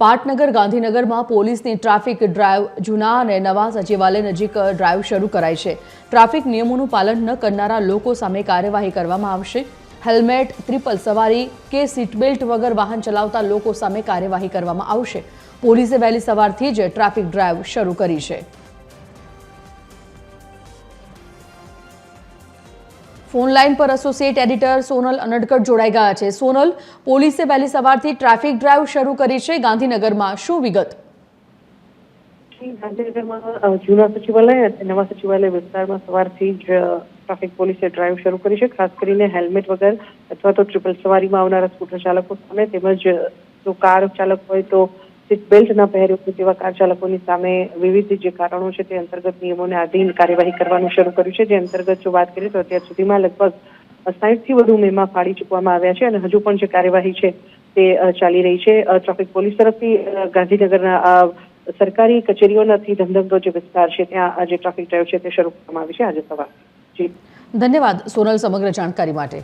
પાટનગર ગાંધીનગરમાં પોલીસની ટ્રાફિક ડ્રાઈવ જૂના અને નવા સચિવાલય નજીક ડ્રાઈવ શરૂ કરાઈ છે। ટ્રાફિક નિયમોનું પાલન ન કરનારા લોકો સામે કાર્યવાહી કરવામાં આવશે। હેલ્મેટ, ટ્રિપલ સવારી કે સીટ બેલ્ટ વગર વાહન ચલાવતા લોકો સામે કાર્યવાહી કરવામાં આવશે। પોલીસે વહેલી સવારથી જ ટ્રાફિક ડ્રાઈવ શરૂ કરી છે। फोन लाइन पर एसोसिएट एडिटर सोनल अनडकट जोड़ाई गया है। सोनल, पोलीसे वहेली सवारथी ट्राफिक ड्राइव शुरू करी छे। गांधीनगरमां शुं विगत? गांधीनगरमां जूना सचिवालय अने नवा सचिवालय विस्तारमां सवारथी ज ट्राफिक पोलीसे ड्राइव शुरू करी छे। खास करीने हेल्मेट वगर अथवा तो ट्रिपल सवारीमां आवनारा स्कूटर चालको सामे તેમજ जो कार चालक होय तो सीट बेल्ट न પહેર્યું હોય તેવા કાર ચાલકોની સામે વિવિધ જે કારણો છે તે અંતર્ગત નિયમોને આધીન કાર્યવાહી કરવાનું શરૂ કર્યું છે। જે અંતર્ગત જો વાત કરીએ તો અત્યાર સુધીમાં લગભગ 60 થી વધુ મેમા ફાડી ચૂકવામાં આવ્યા છે અને હજુ પણ જે કાર્યવાહી છે તે ચાલી રહી છે। ટ્રાફિક પોલીસ તરફથી ગાંધીનગરના સરકારી કચેરીઓથી ધમધમતો જે વિસ્તાર છે ત્યાં જે ટ્રાફિક ડ્રાઈવ છે તે શરૂ કરવામાં આવી છે આજે સવારે। જી ધન્યવાદ સોનલ સમગ્ર જાણકારી માટે।